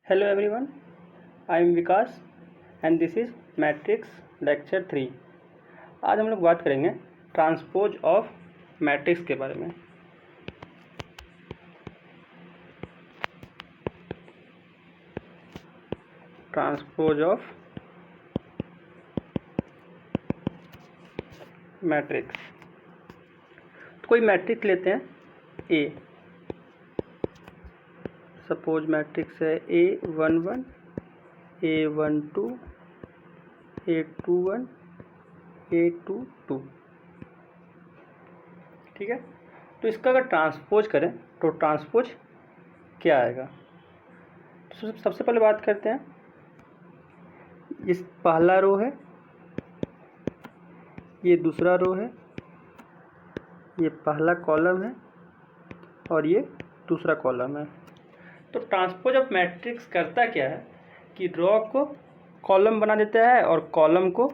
Hello everyone, I am Vikas and this is matrix lecture 3। आज हम लोग बात करेंगे ट्रांसपोज ऑफ मैट्रिक्स के बारे में। Transpose of matrix. तो कोई मैट्रिक्स लेते हैं ए। सपोज मैट्रिक्स है A11 A12 A21 A22। ठीक है, तो इसका अगर ट्रांसपोज करें तो ट्रांसपोज क्या आएगा। तो सबसे पहले बात करते हैं, इस पहला रो है, ये दूसरा रो है, ये पहला कॉलम है और ये दूसरा कॉलम है। तो ट्रांसपोज ऑफ मैट्रिक्स करता क्या है कि रो को कॉलम बना देता है और कॉलम को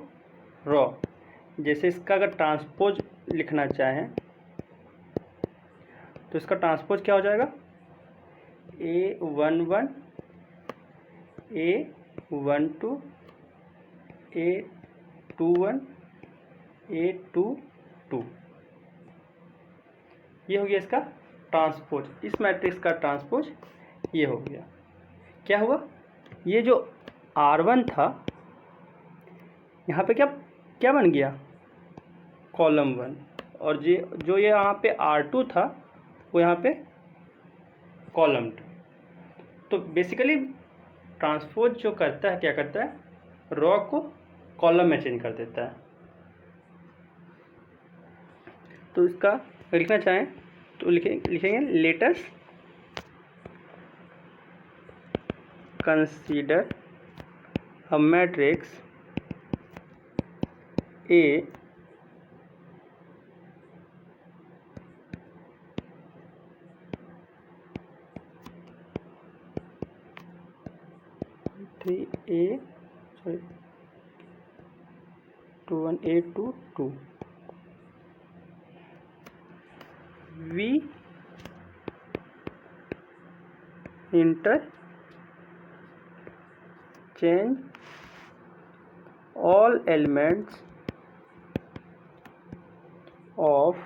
रो। जैसे इसका अगर ट्रांसपोज लिखना चाहें तो इसका ट्रांसपोज क्या हो जाएगा, A11 A12 A21 A22। ये हो गया इसका ट्रांसपोज। इस मैट्रिक्स का ट्रांसपोज ये हो गया। क्या हुआ, ये जो R1 था यहाँ पे क्या बन गया, कॉलम 1, और जो ये यहाँ पे R2 था वो यहाँ पे कॉलम 2। तो बेसिकली ट्रांसपोज जो करता है, क्या करता है, रो को कॉलम में चेंज कर देता है। तो इसका लिखना चाहें तो लिखेंगे let us consider a matrix A A22 we interchange all elements of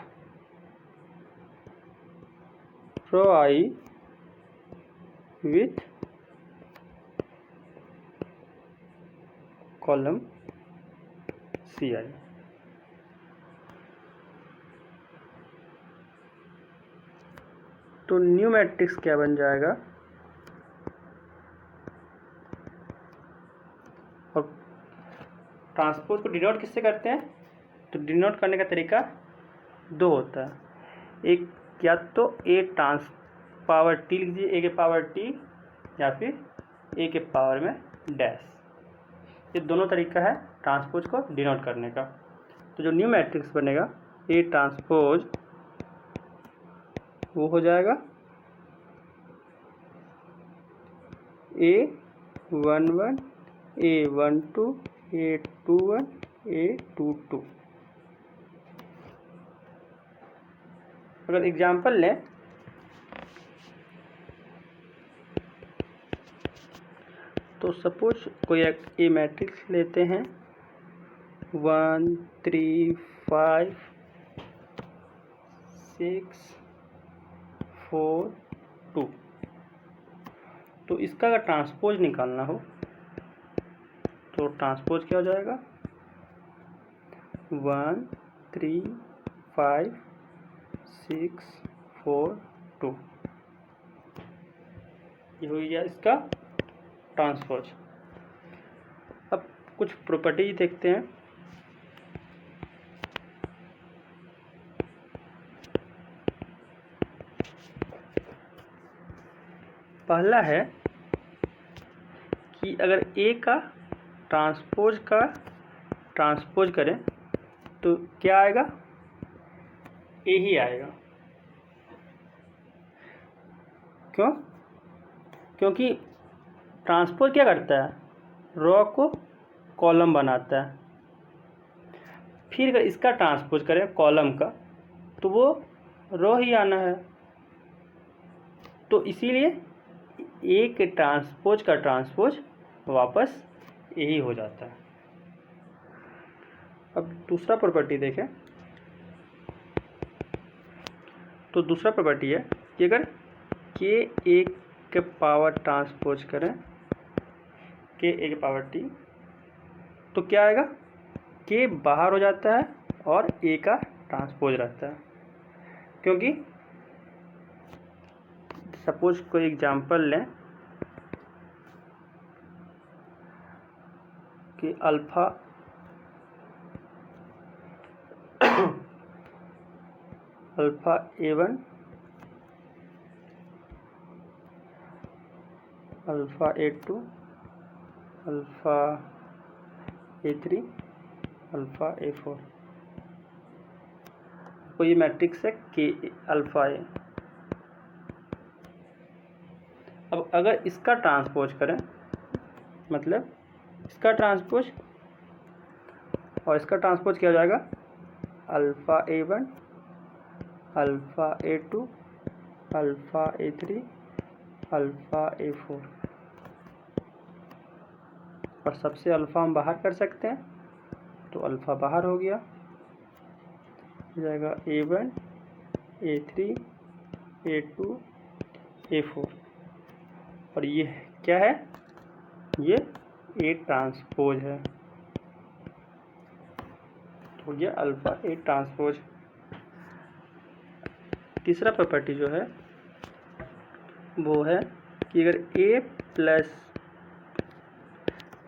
row I with column Ci। तो न्यू मैट्रिक्स क्या बन जाएगा, और ट्रांसपोज को डिनोट किससे करते हैं, तो डिनोट करने का तरीका दो होता है। एक या तो A ट्रांस पावर T लिख दीजिए, A के पावर T, या फिर A के पावर में डैश। ये दोनों तरीका है ट्रांसपोज को डिनोट करने का। तो जो न्यू मैट्रिक्स बनेगा A ट्रांसपोज वो हो जाएगा A11 A12 A21 A22। अगर एग्जाम्पल लें तो सपोज कोई एक ए मैट्रिक्स लेते हैं 1 3 5 6 4 2। तो इसका अगर ट्रांसपोज निकालना हो तो ट्रांसपोज क्या हो जाएगा, 1 3 5 6 4 2। ये हो गया इसका ट्रांसपोज। अब कुछ प्रॉपर्टीज देखते हैं। पहला है कि अगर A का ट्रांसपोज करें तो क्या आएगा, A ही आएगा। क्यों, क्योंकि ट्रांसपोज क्या करता है, रो को कॉलम बनाता है। फिर अगर इसका ट्रांसपोज करें कॉलम का तो वो रो ही आना है। तो इसीलिए ए के ट्रांसपोज का ट्रांसपोज वापस यही हो जाता है। अब दूसरा प्रॉपर्टी देखें, तो दूसरा प्रॉपर्टी है कि अगर के ए के पावर ट्रांसपोज करें के ए के पावर टी, तो क्या आएगा, के बाहर हो जाता है और ए का ट्रांसपोज रहता है। क्योंकि सपोज कोई एग्जांपल लें कि alpha alpha A1 alpha A2 alpha A3 alpha A4, तो ये मैट्रिक्स है के अल्फा ए। अब अगर इसका ट्रांसपोज करें, मतलब इसका ट्रांसपोज और इसका ट्रांसपोज क्या हो जाएगा, alpha A1 alpha A2 alpha A3 alpha A4, और सबसे अल्फा हम बाहर कर सकते हैं, तो अल्फा बाहर हो गया, हो जाएगा A1 A3 A2 A4, और ये क्या है, ये ए ट्रांसपोज है, तो हो गया अल्फा ए ट्रांसपोज। तीसरा प्रॉपर्टी जो है वो है कि अगर ए प्लस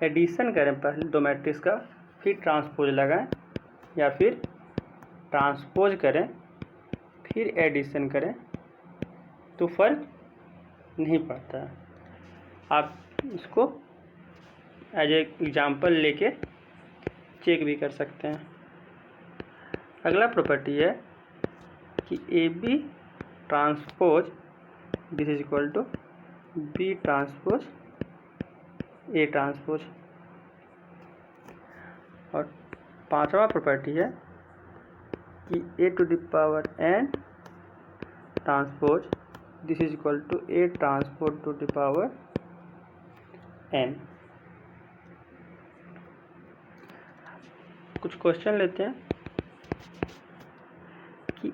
एडिशन करें पहले दो मैट्रिक्स का, फिर ट्रांसपोज लगाएं, या फिर ट्रांसपोज करें फिर एडिशन करें, तो फर्क नहीं पड़ता है। आप इसको एज ए एग्जाम्पल लेके चेक भी कर सकते हैं। अगला प्रॉपर्टी है कि A B transpose this is equal to B transpose A transpose, और पांचवा प्रॉपर्टी है कि A to the power n transpose this is equal to A transpose to the power n. कुछ क्वेश्चन लेते हैं कि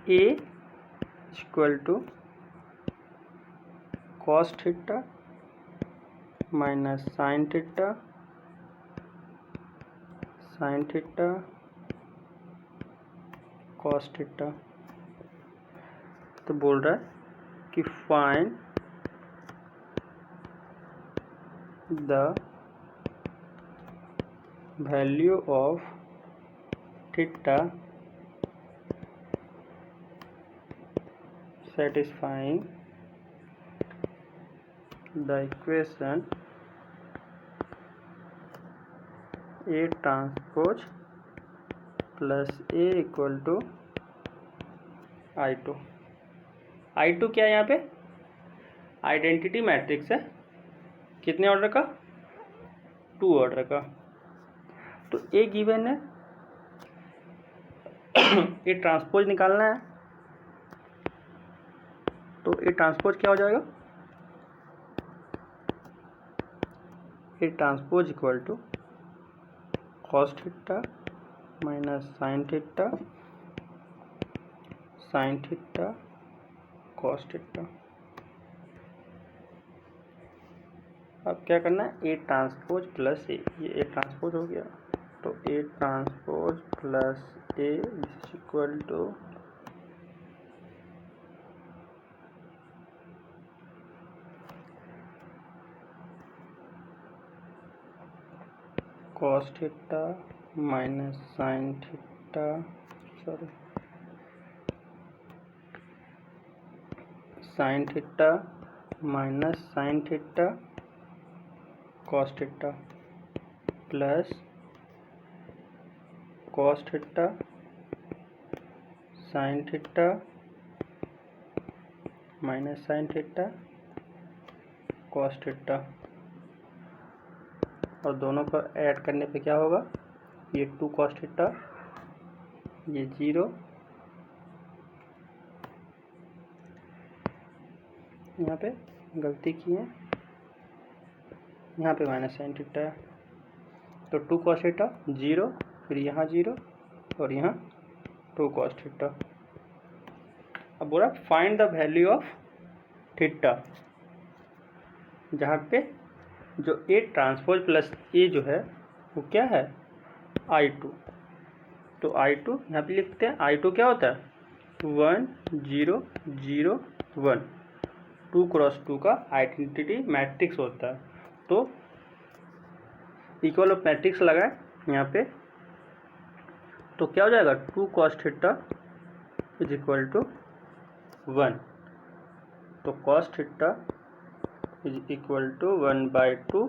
A equal to cos theta minus sine theta cos theta, तो बोल रहा है कि find the value of theta satisfying the equation A transpose plus A equal to I2। I2 क्या है यहाँ पे, आइडेंटिटी मैट्रिक्स है, कितने ऑर्डर का, 2 ऑर्डर का। तो ए गिवन है, ए ट्रांसपोज निकालना है, तो ए ट्रांसपोज क्या हो जाएगा, A transpose equal to cos theta minus sine theta cos theta. अब क्या करना है, ए ट्रांसपोज प्लस ए, ये ए ट्रांसपोज हो गया, तो A transpose plus A is equal to cos theta minus sine theta, sine theta minus sine theta cos theta plus cos theta sine theta minus sine theta cos theta, और दोनों को add करने पे क्या होगा, ये 2 कॉस थीटा, ये 0, यहाँ पे गलती की है, यहाँ पे माइनस साइन थीटा है, तो 2 cos थीटा 0, फिर यहाँ 0 और यहाँ 2 cos थीटा। अब बोला find the value of theta, जहाँ पे जो ए ट्रांसपोज प्लस ए जो है वो क्या है I2। तो I2 यहाँ पे लिखते हैं, I2 क्या होता है 1 0 0 1, 2 क्रॉस 2 का आइडेंटिटी मैट्रिक्स होता है। तो इक्वल ऑफ मैट्रिक्स लगाए यहाँ पे, तो क्या हो जाएगा 2 cos theta is equal to 1, तो cos theta is equal to 1/2,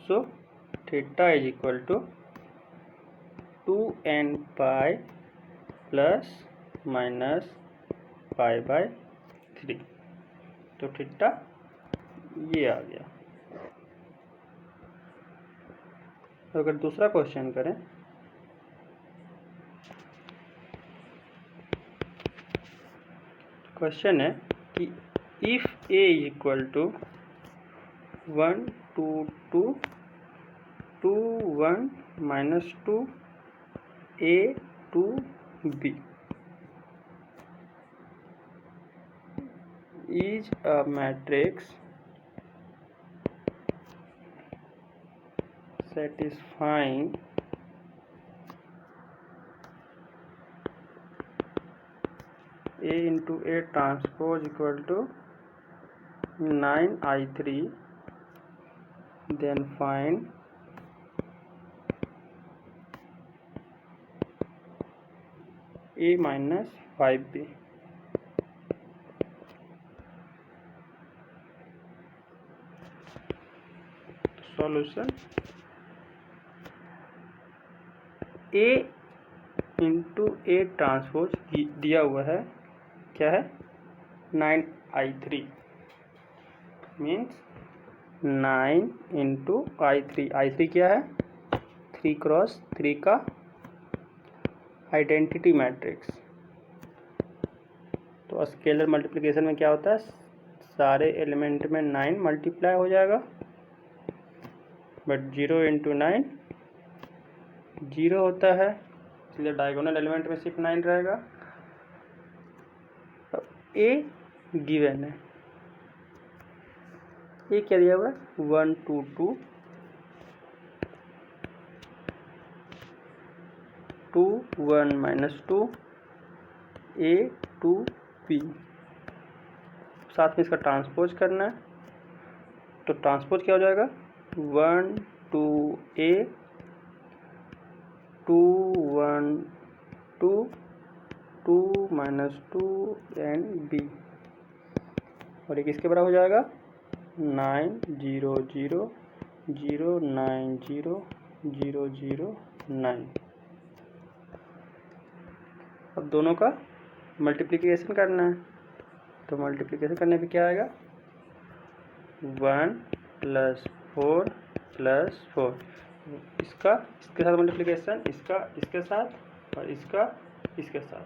so theta is equal to 2n pi plus minus π/3, तो थीटा ये आ गया। तो अगर दूसरा क्वेश्चन करें, क्वेश्चन है कि if a is equal to 1 2 2 2 1 -2 a 2 b is a matrix satisfying A into A transpose equal to 9I3, then find A minus 5B। Solution, A into A transpose दिया हुआ है, क्या है 9I3, मीन्स 9 इंटू I3 क्या है 3 cross 3 का identity matrix. तो scalar multiplication में क्या होता है, सारे एलिमेंट में 9 मल्टीप्लाई हो जाएगा, बट 0 इंटू 9 0 होता है, इसलिए डायगोनल एलिमेंट में सिर्फ 9 रहेगा। अब ए गिवन है, ए क्या दिया हुआ है 1 2 2 2 1 -2 a 2 b, साथ में इसका ट्रांसपोज करना है, तो ट्रांसपोज क्या हो जाएगा 1 2 a 2 1 2 2 -2 एंड b, और एक इसके बराबर हो जाएगा 9 0 0 0 9 0 0 0 9। अब दोनों का मल्टीप्लिकेशन करना है, तो मल्टीप्लिकेशन करने पे क्या आएगा 1 + 4 + 4, इसका इसके साथ मल्टीप्लिकेशन, इसका इसके साथ और इसका इसके साथ,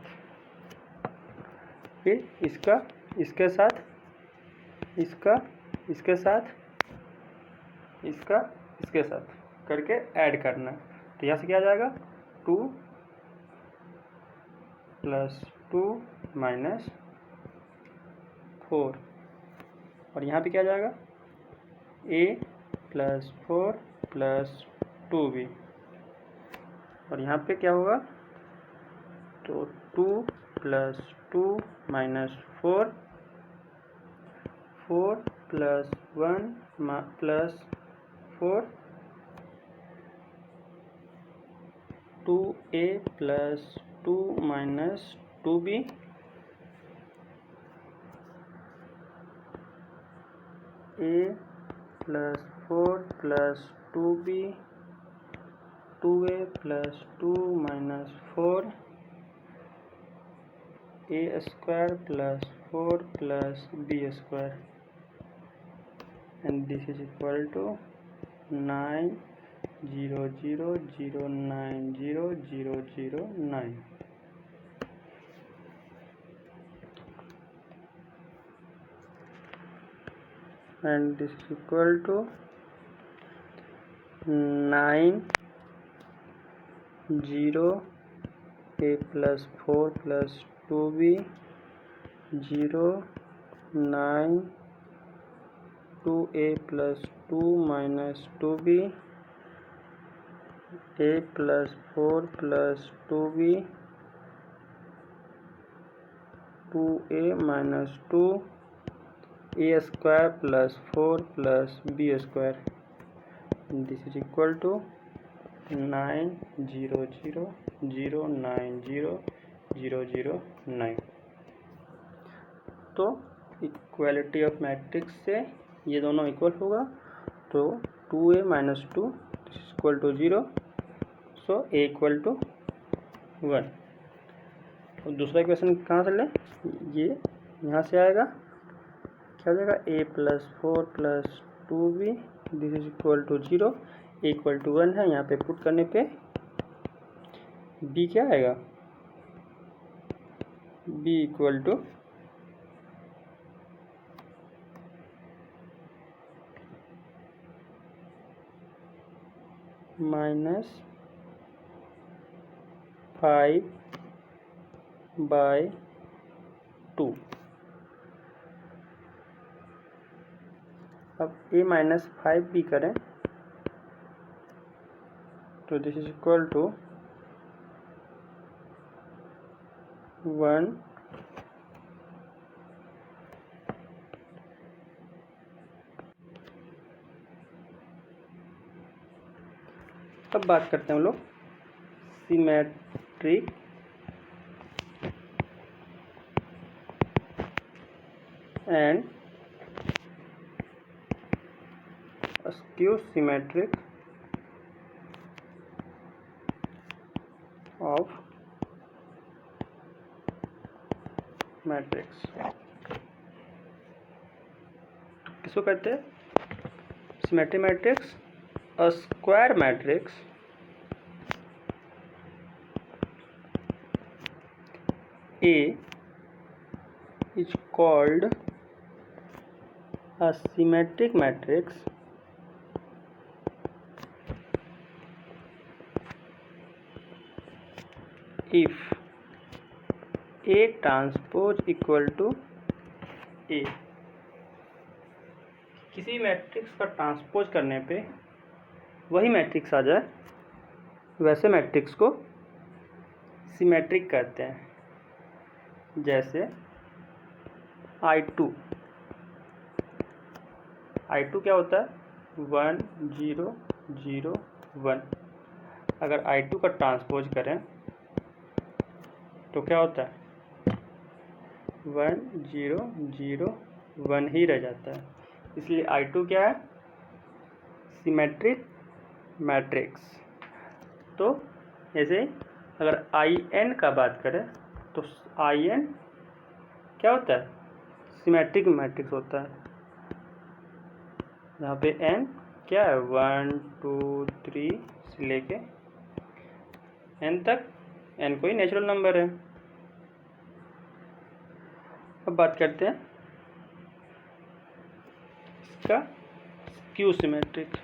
फिर इसका इसके साथ, इसका इसके साथ, इसका इसके साथ करके ऐड करना है। तो यहाँ से क्या आ जाएगा 2 + 2 - 4, और यहाँ पे क्या आ जाएगा a + 4 + 2b, और यहाँ पे क्या होगा, तो 2 + 2 - 4 4 + 1 + 4 2a + 2 - 2b, a + 4 + 2b 2a + 2 - 4 a² + 4 + b², and this is equal to 9 0 0 0 9 0 0 0 9। And this is equal to 9 0 a plus 4 plus 2b 0 9 2a plus 2 minus 2b a plus 4 plus 2b 2a minus 2 a square plus 4 plus b square this is equal to 9 0 0 0 9 0 0 0 9। तो equality of matrix से ये दोनों equal होगा, तो 2a minus 2 equal to 0, so a equal to 1। और दूसरा equation कहाँ से लें, ये यहाँ से आएगा, क्या हो जाएगा a plus 4 plus 2b this is equal to 0, a equal to 1 है, यहाँ पे पुट करने पे b क्या आएगा, b इक्वल टू -5/2। अब a माइनस 5 भी करें तो दिस इज इक्वल टू 1 अब बात करते हैं हम लोग symmetric and skew symmetric of matrix. किसको कहते हैं symmetric matrix? A square matrix A is called a symmetric matrix if A transpose equal to A। किसी मैट्रिक्स का ट्रांसपोज करने पे वही मैट्रिक्स आ जाए, वैसे मैट्रिक्स को सिमेट्रिक कहते हैं। जैसे I2 क्या होता है 1 0 0 1। अगर I2 का ट्रांसपोज करें तो क्या होता है 1 0 0 1 ही रह जाता है, इसलिए I2 क्या है सिमेट्रिक मैट्रिक्स। तो ऐसे अगर IN का बात करें तो IN क्या होता है सिमेट्रिक मैट्रिक्स होता है। यहाँ पे N क्या है 1 2 3 से लेके N तक, N कोई नेचुरल नंबर है। अब बात करते हैं इसका स्क्यू सिमेट्रिक।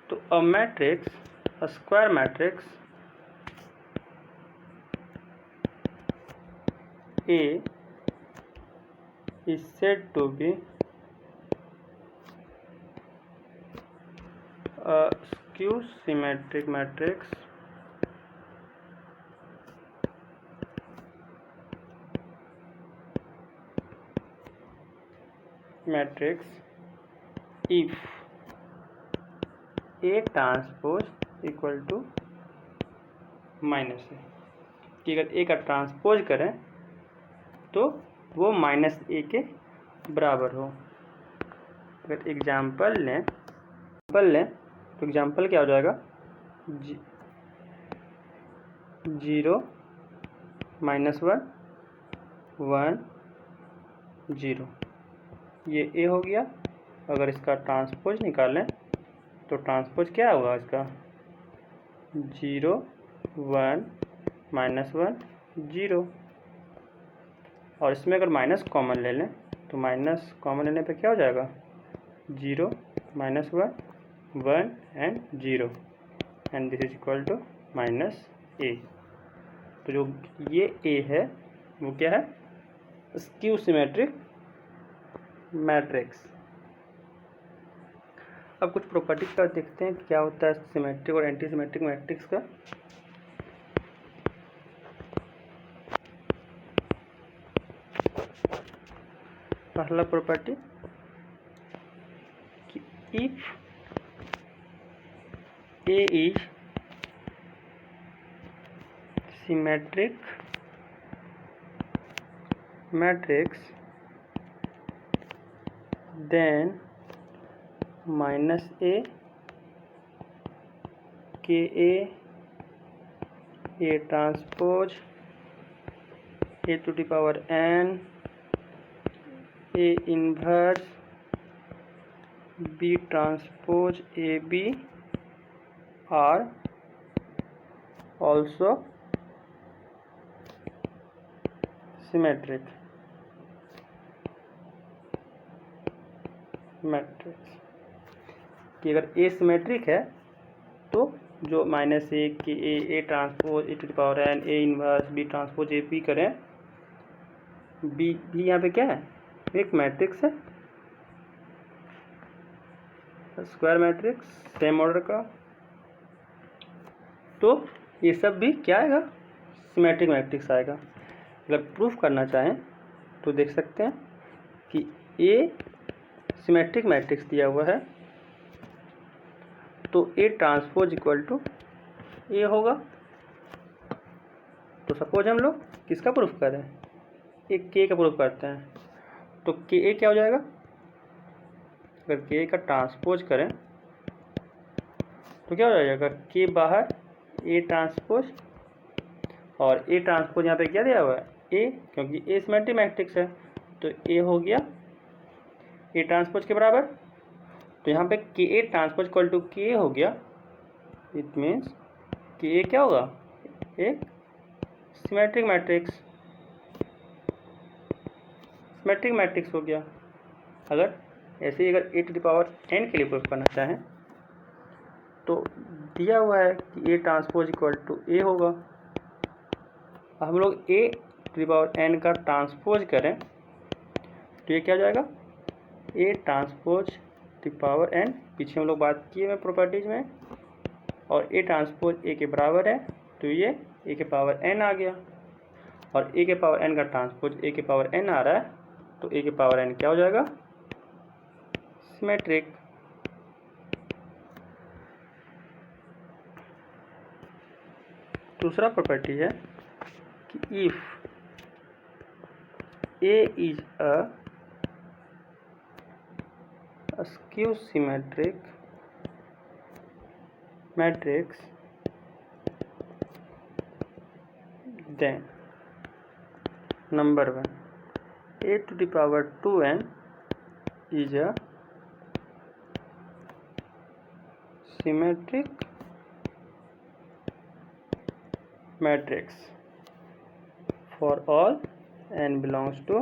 तो a matrix, a square matrix A is said to be a skew symmetric matrix if A transpose equal to minus A, कि अगर ए का ट्रांसपोज करें तो वो माइनस ए के बराबर हो। अगर एग्जाम्पल लें तो एग्जाम्पल क्या हो जाएगा 0 -1 1 0, ये ए हो गया। अगर इसका ट्रांसपोज निकालें तो ट्रांसपोज क्या होगा इसका 0 1 -1 0। और इसमें अगर माइनस कॉमन ले लें तो माइनस कॉमन लेने पे क्या हो जाएगा, 0 -1 1 and 0 and this is equal to -a। तो जो ये a है वो क्या है, स्क्यू सिमेट्रिक मैट्रिक्स। अब कुछ प्रॉपर्टीज का देखते हैं क्या होता है सिमेट्रिक और एंटी सिमेट्रिक मैट्रिक्स का। पहला प्रॉपर्टी कि if A is symmetric matrix then -a Ka A transpose A to the power n A inverse B transpose AB are also symmetric matrix. कि अगर ए सिमेट्रिक है तो जो -a के A transpose A to the power n A inverse B transpose A P करें, B भी यहाँ पे क्या है, एक मैट्रिक्स है, स्क्वायर मैट्रिक्स सेम ऑर्डर का। तो ये सब भी क्या आएगा, सिमेट्रिक मैट्रिक्स आएगा। अगर प्रूफ करना चाहें तो देख सकते हैं कि ए सिमेट्रिक मैट्रिक्स दिया हुआ है तो A transpose equal to A होगा। तो सपोज हम लोग किसका प्रूफ करें, एक के का प्रूफ करते हैं, तो के ए क्या हो जाएगा, अगर के का ट्रांसपोज करें तो क्या हो जाएगा, के बाहर ए ट्रांसपोज और ए ट्रांसपोज यहाँ पे क्या दिया हुआ है, ए, क्योंकि ए सिमेट्रिक मैट्रिक्स है तो ए हो गया ए ट्रांसपोज के बराबर। तो यहाँ पे के ए ट्रांसपोज इक्वल टू के हो गया, इट मीन्स के ए क्या होगा, एक सिमेट्रिक मैट्रिक्स हो गया। अगर ऐसे ही अगर ए टू द पावर n के लिए प्रूफ करना चाहें तो दिया हुआ है कि A transpose equal to A होगा। हम लोग A to the power n का ट्रांसपोज करें तो ये क्या हो जाएगा, A transpose to the power n, पीछे हम लोग बात किए हैं प्रॉपर्टीज में, और ए ट्रांसपोज ए के बराबर है तो ये ए के पावर n आ गया, और ए के पावर n का ट्रांसपोज ए के पावर n आ रहा है तो ए के पावर n क्या हो जाएगा, सिमेट्रिक। दूसरा प्रॉपर्टी है कि if A is a skew symmetric matrix then number 1 A to the power 2n is a symmetric matrix for all n belongs to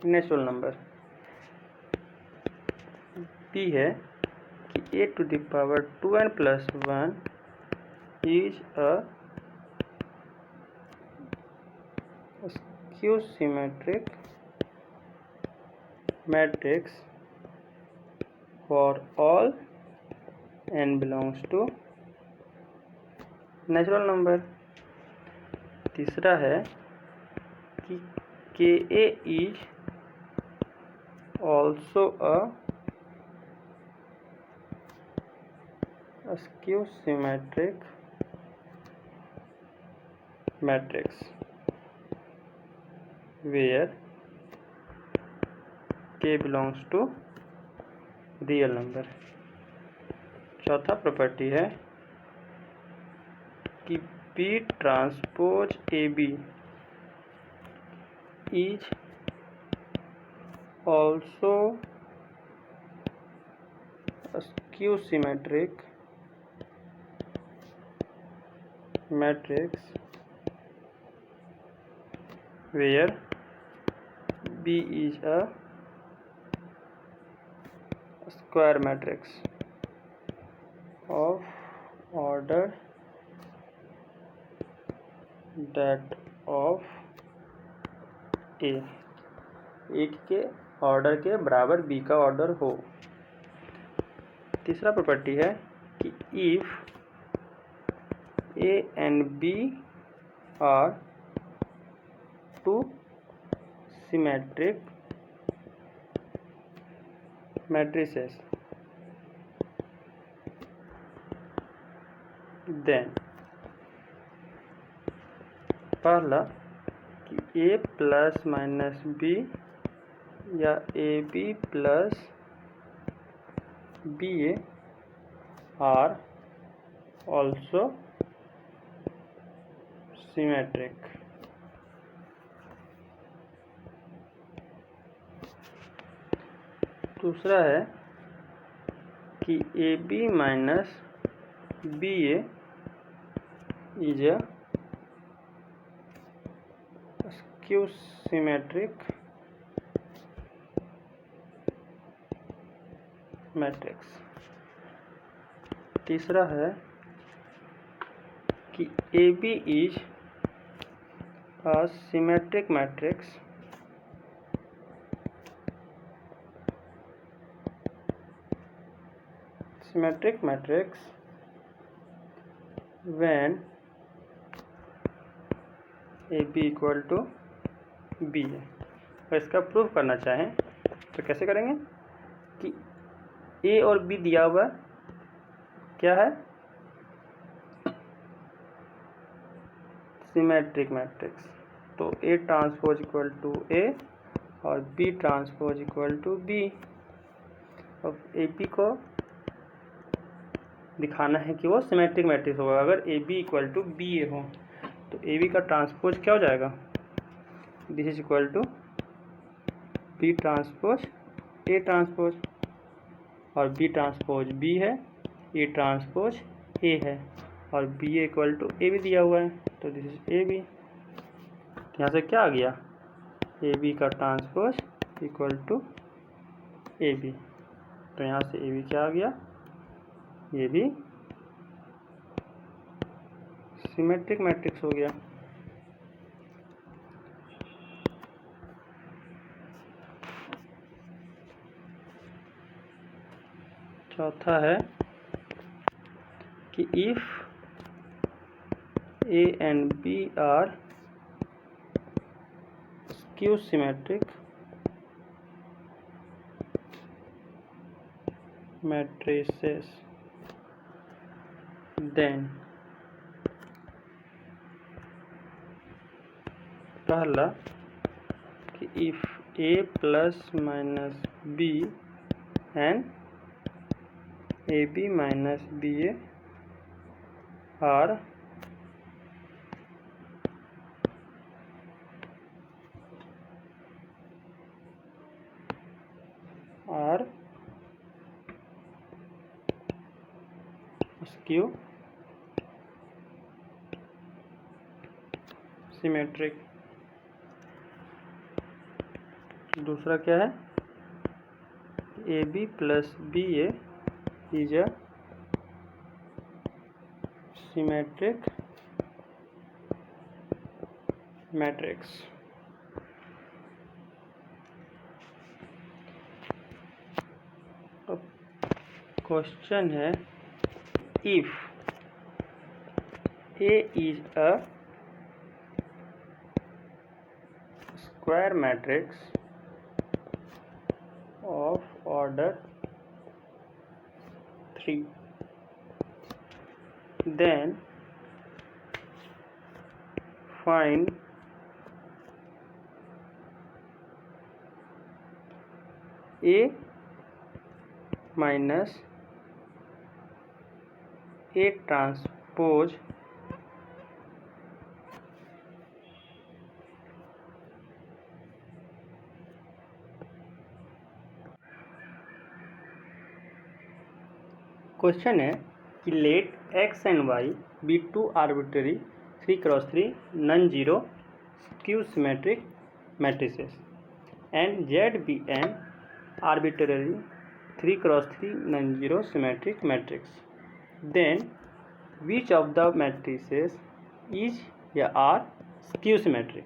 natural number. B है कि a to the power 2n plus 1 is a skew symmetric matrix for all n belongs to natural number. तीसरा है कि Ka is also a skew symmetric matrix where K belongs to real number. चौथा property है कि B transpose AB is also a skew symmetric matrix where B is a square matrix of order that of A, एक के order के बराबर B का order हो। तीसरा प्रॉपर्टी है कि if A and B are two symmetric matrices, then पहला कि A प्लस माइनस B या AB plus BA are also symmetric। दूसरा है कि AB minus BA is a skew symmetric matrix. तीसरा है कि AB is a symmetric matrix when AB equal to B है। और इसका प्रूफ करना चाहें तो कैसे करेंगे कि A और B दिया हुआ क्या है, सिमेट्रिक मैट्रिक्स। तो A transpose equal to A और B transpose equal to B। अब AB को दिखाना है कि वो सिमेट्रिक मैट्रिक्स होगा। अगर AB इक्वल टू BA हो तो AB का ट्रांसपोज क्या हो जाएगा, this is equal to B transpose A transpose, और B ट्रांसपोज B है, A ट्रांसपोज A है, और BA इक्वल टू A भी दिया हुआ है, तो दिस इज AB। यहाँ से क्या आ गया, AB का ट्रांसपोज इक्वल टू AB। तो यहाँ से AB क्या आ गया, ये भी सिमेट्रिक मैट्रिक्स हो गया। चौथा है कि if A and B are skew symmetric matrices, then पहला कि if A plus minus B and AB minus BA are skew symmetric। दूसरा क्या है, AB plus BA is a symmetric matrix। अब क्वेश्चन है, if A is a square matrix of order 3, then find A minus A transpose question है कि let x and y be two arbitrary 3x3 non zero skew symmetric matrices and ZBN arbitrary 3x3 non-zero symmetric matrix. Then which of the matrices is या are skew symmetric?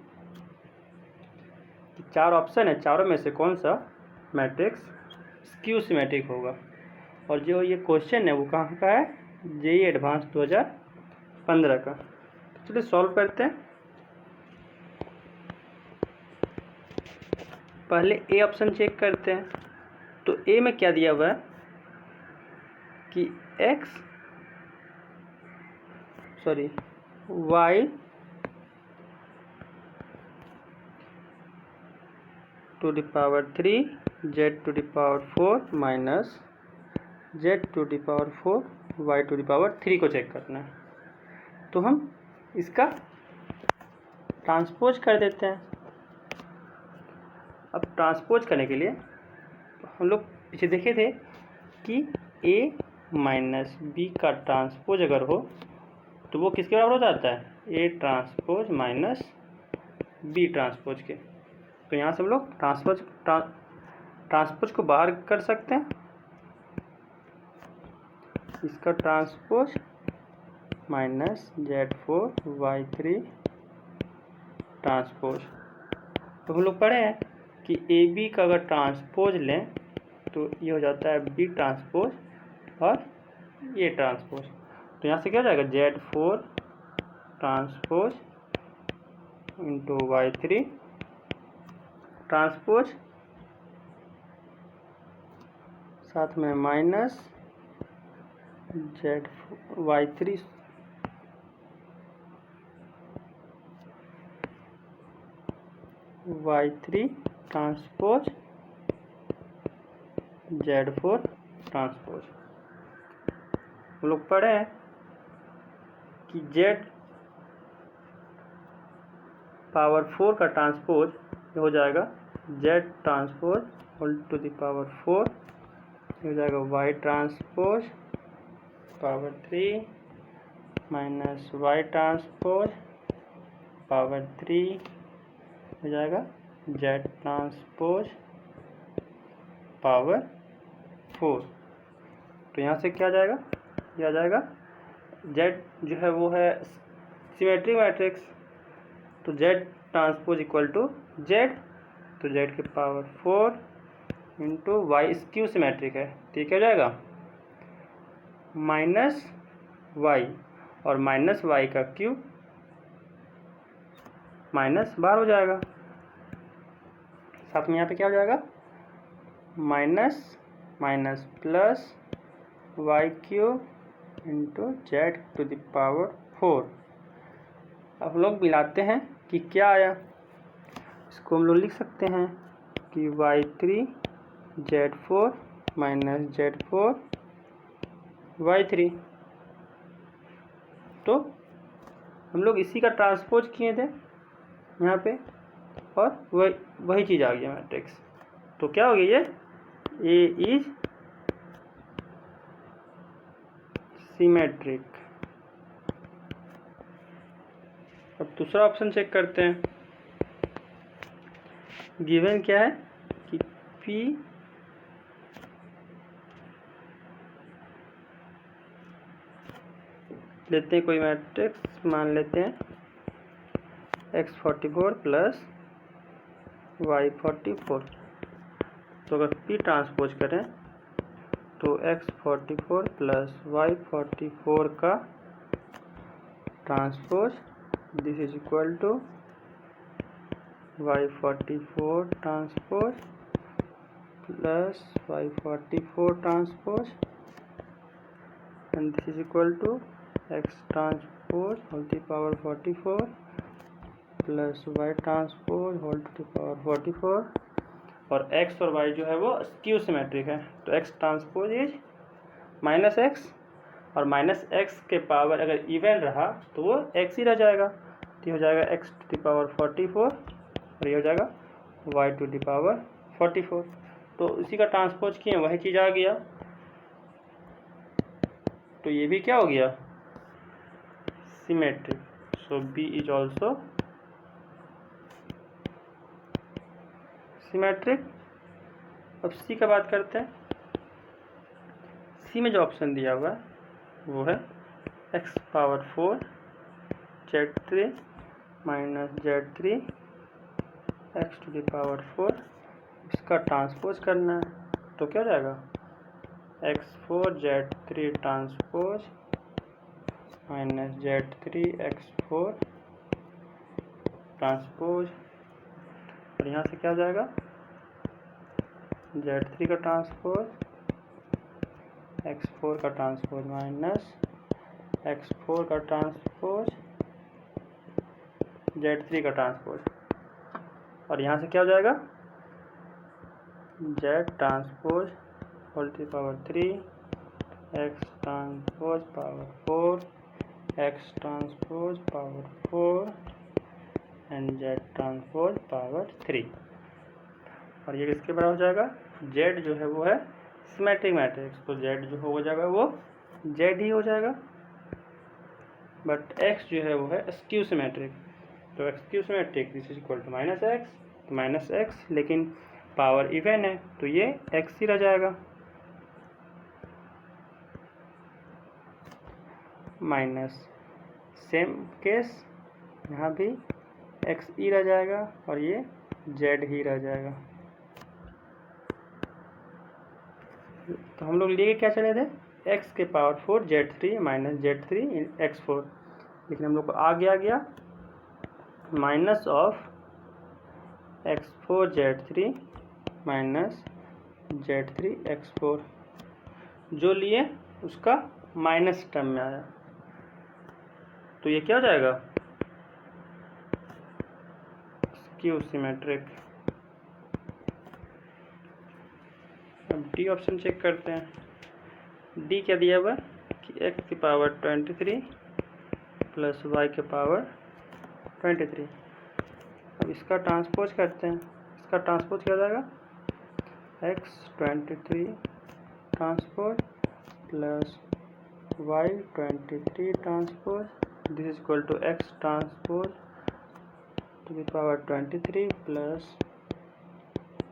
चार option है, चारों में से कौन सा मैट्रिक्स स्क्यू सिमेट्रिक होगा? और जो ये क्वेश्चन है वो कहाँ का है? जेईई एडवांस 2015 का। तो चलिए सॉल्व करते हैं। पहले ए ऑप्शन चेक करते हैं। तो ए में क्या दिया हुआ है कि y to the power 3 z to the power 4 minus z to the power 4 y to the power 3 को चेक करना है। तो हम इसका ट्रांसपोज कर देते हैं। अब ट्रांसपोज करने के लिए हम लोग पीछे देखे थे कि a माइनस बी का ट्रांसपोज अगर हो तो वो किसके बराबर हो जाता है? a transpose minus B transpose के। तो यहाँ से हम लोग ट्रांसपोज को बाहर कर सकते हैं। इसका transpose minus Z4 Y3 transpose. तो हम लोग पढ़े हैं कि ए बी का अगर ट्रांसपोज लें तो ये हो जाता है बी ट्रांसपोज और ये ट्रांसपोज। तो यहाँ से क्या हो जाएगा? Z4 transpose into Y3 transpose, साथ में minus Y3 transpose Z4 transpose. हम लोग पढ़े हैं कि Z पावर 4 का ट्रांसपोज हो जाएगा Z transpose whole to the power 4, हो जाएगा Y transpose power 3 minus Y transpose power 3 हो जाएगा Z ट्रांसपोज पावर 4। तो यहाँ से क्या आ जाएगा? ये आ जाएगा Z जो है वो है सिमेट्रिक मैट्रिक्स, तो Z transpose equal to Z, तो Z के power 4 into Y skew symmetric है। ठीक है, हो जाएगा माइनस वाई और माइनस वाई का क्यूब माइनस बार हो जाएगा। साथ में यहाँ पे क्या हो जाएगा? Minus minus plus Y cube into Z to the power 4। अब लोग मिलाते हैं कि क्या आया। इसको हम लोग लिख सकते हैं कि y3 z4 minus z4 y3। तो हम लोग इसी का ट्रांसपोज किए थे यहाँ पे और वही चीज़ आ गया मैट्रिक्स। तो क्या हो गया? ये A इज सिमेट्रिक। अब दूसरा ऑप्शन चेक करते हैं। गिवन क्या है कि P लेते हैं कोई मैट्रिक्स, मान लेते हैं x44 प्लस y44। तो अगर P ट्रांसपोज करें तो x44 प्लस y44 का transpose this is equal to y44 transpose plus y44 transpose and this is equal to x transpose whole to power 44 plus y transpose whole to power 44। और x और y जो है वो skew symmetric है, तो x transpose is minus x और minus x के power अगर इवन रहा तो वो x ही रह जाएगा। तो ये हो जाएगा x टू द पावर 44 और ये हो जाएगा y टू द पावर 44। तो इसी का ट्रांसपोज किए वही चीज़ आ गया। तो ये भी क्या हो गया? Symmetric. So B is also symmetric. अब सी का बात करते हैं। सी में जो ऑप्शन दिया हुआ है वो है x⁴ z3 minus z3 x⁴। इसका ट्रांसपोज करना है तो क्या हो जाएगा, x4 z3 transpose minus z3 x4 transpose. और यहाँ से क्या हो जाएगा, z3 का ट्रांसपोज x4 का ट्रांसपोज माइनस x4 का ट्रांसपोज z3 का ट्रांसपोज। और यहाँ से क्या हो जाएगा, z transpose whole to power 3 x transpose power 4 x transpose power 4 and z transpose power 3। और ये किसके बराबर हो जाएगा, z जो है वो है सिमेट्रिक मैट्रिक्स, तो z जो हो जाएगा वो z ही हो जाएगा। बट x जो है वो है स्क्यू सिमेट्रिक, तो skew symmetric this is equal to minus x, तो माइनस एक्स लेकिन पावर इवन है तो ये x ही रह जाएगा, माइनस सेम केस यहाँ भी x ही रह जाएगा और ये z ही रह जाएगा। तो हम लोग लेके क्या चले थे, x के power 4 z3 minus z3 x4, लेकिन हम लोग को आ गया minus of x4 z3 minus z3 x4, जो लिए उसका माइनस टर्म में आया, तो ये क्या हो जाएगा, स्क्यू सिमेट्रिक। अब डी ऑप्शन चेक करते हैं। डी क्या दिया हुआ कि x की पावर 23 प्लस y के पावर 23। अब इसका ट्रांसपोज करते हैं, इसका ट्रांसपोज क्या हो जाएगा, x 23 transpose plus y 23 transpose this is equal to x transpose to the power 23 plus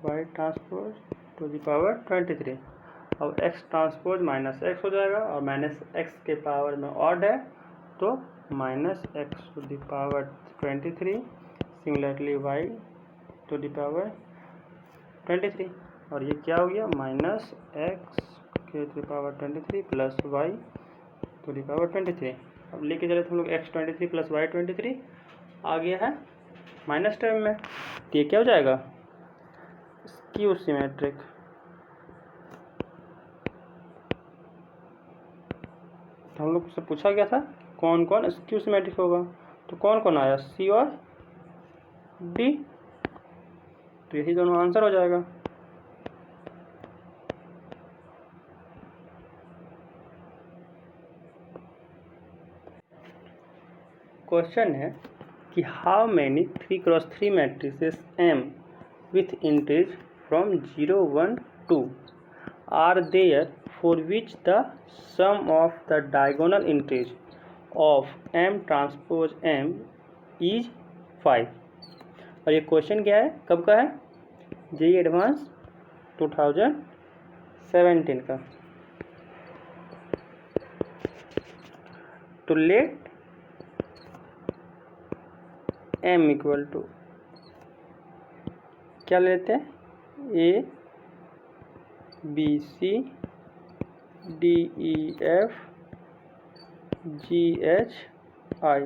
y transpose to the power 23। अब x ट्रांसपोज माइनस x हो जाएगा और माइनस x के पावर में ऑड है तो minus x to the power 23, similarly y to the power 23। और ये क्या हो गया, माइनस x के to the power 23 plus y to the power 23। अब लेके चले तो हम लोग x 23 प्लस y 23 आ गया है माइनस टर्म में, तो ये क्या हो जाएगा, स्क्यू सिमेट्रिक। तो हम लोग से पूछा गया था कौन कौन स्क्यू सिमेट्रिक होगा, तो कौन कौन आया, सी और डी, तो यही दोनों आंसर हो जाएगा। क्वेश्चन है कि how many 3x3 matrices M with integers from 0, 1, 2 are there for which the sum of the diagonal integers of M transpose M is 5। और ये क्वेश्चन क्या है, कब का है, जेईई एडवांस 2017 का। तो लेट M इक्वल टू क्या लेते हैं, A B C D E F G H I।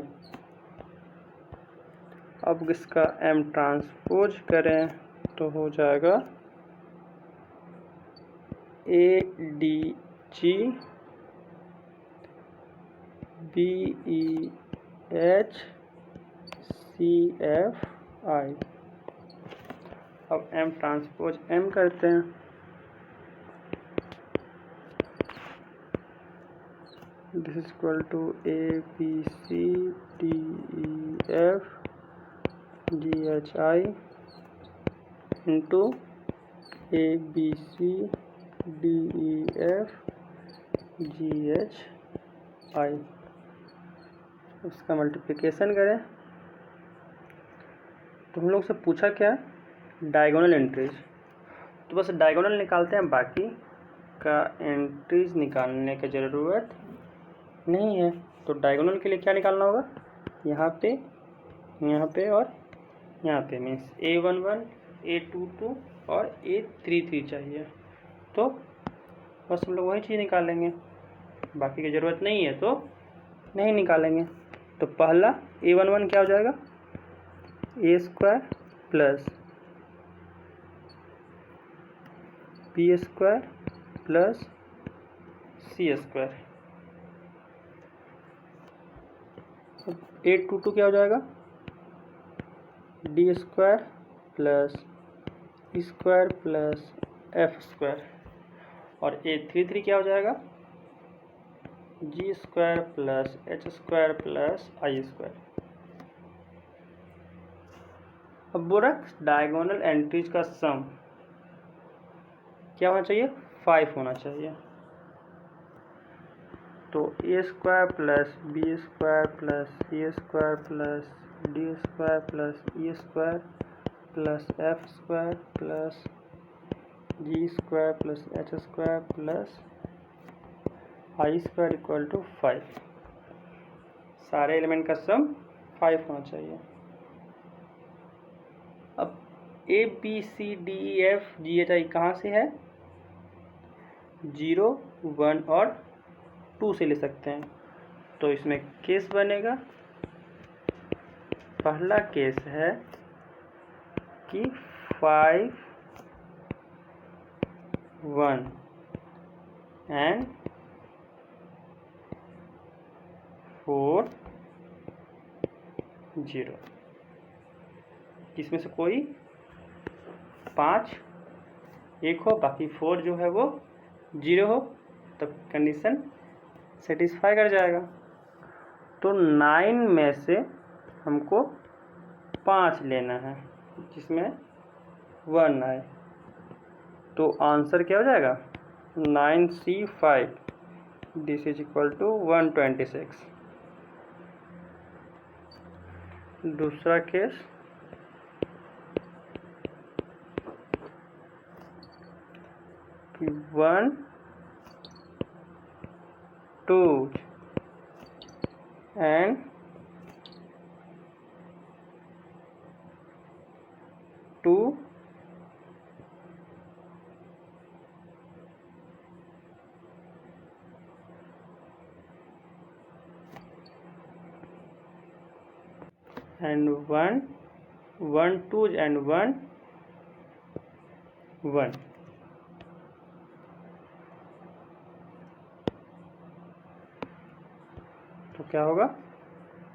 अब इसका M ट्रांसपोज करें तो हो जाएगा A D G B E H C F I। अब M ट्रांसपोज M करते हैं, this is equal to A B C D E F G H I into A B C D E F G H I। इसका multiplication करें तो हम लोग से पूछा क्या, डायगोनल एंट्रीज, तो बस डायगोनल निकालते हैं, बाकी का एंट्रीज निकालने की ज़रूरत नहीं है। तो डायगोनल के लिए क्या निकालना होगा, यहाँ पे और यहाँ पे, मीन्स A11, A22 और A33 चाहिए। तो बस हम लोग वही चीज़ निकालेंगे, बाकी की ज़रूरत नहीं है तो नहीं निकालेंगे। तो पहला A11 क्या हो जाएगा, A² plus B² plus C²। A22 क्या हो जाएगा, D² plus E² plus F²। और A33 क्या हो जाएगा, G² plus H² plus I²। अब बोला डायगोनल एंट्रीज का सम क्या होना चाहिए, 5 होना चाहिए। तो A² plus B² plus C² plus D² plus E² plus F² plus G² plus H² plus I² equal to 5। सारे एलिमेंट का सम 5 होना चाहिए। अब ABCDEFGHI कहाँ से है, 0, 1 और 2 से ले सकते हैं। तो इसमें केस बनेगा, पहला केस है कि 5, 1 एंड 4, 0, इसमें से कोई 5 1 हो, बाकी 4 जो है वो 0 हो, तब कंडीशन सेटिस्फाई कर जाएगा। तो 9 में से हमको 5 लेना है जिसमें 1 आए, तो आंसर क्या हो जाएगा, 9C5, this is equal to 126। दूसरा केस, कि 1, 2 एंड 2 and 1, 1 2 and 1 1। तो क्या होगा,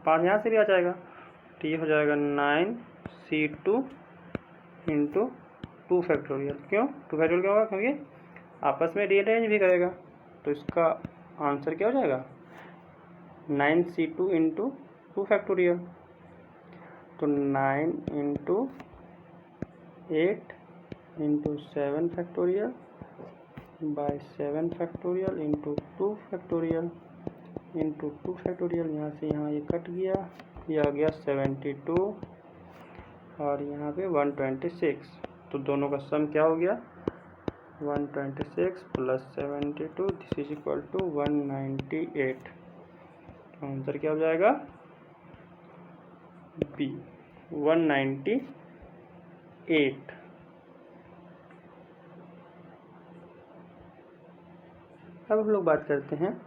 5 यहाँ से भी आ जाएगा, तो ये हो जाएगा 9C2 इंटू 2 फैक्टोरियल। क्यों 2 फैक्टोरियल क्या होगा, क्योंकि आपस में रीअरेंज भी करेगा। तो इसका आंसर क्या हो जाएगा, 9C2 इंटू 2 फैक्टोरियल। तो 9 into 8 into 7 factorial by 7 factorial into 2 factorial into 2 factorial. यहाँ से यहाँ ये कट गया, यह आ गया 72 और यहाँ पे 126। तो दोनों का सम क्या हो गया, 126 plus 72, this is equal to 198। Answer क्या हो जाएगा, बी 198। अब हम लोग बात करते हैं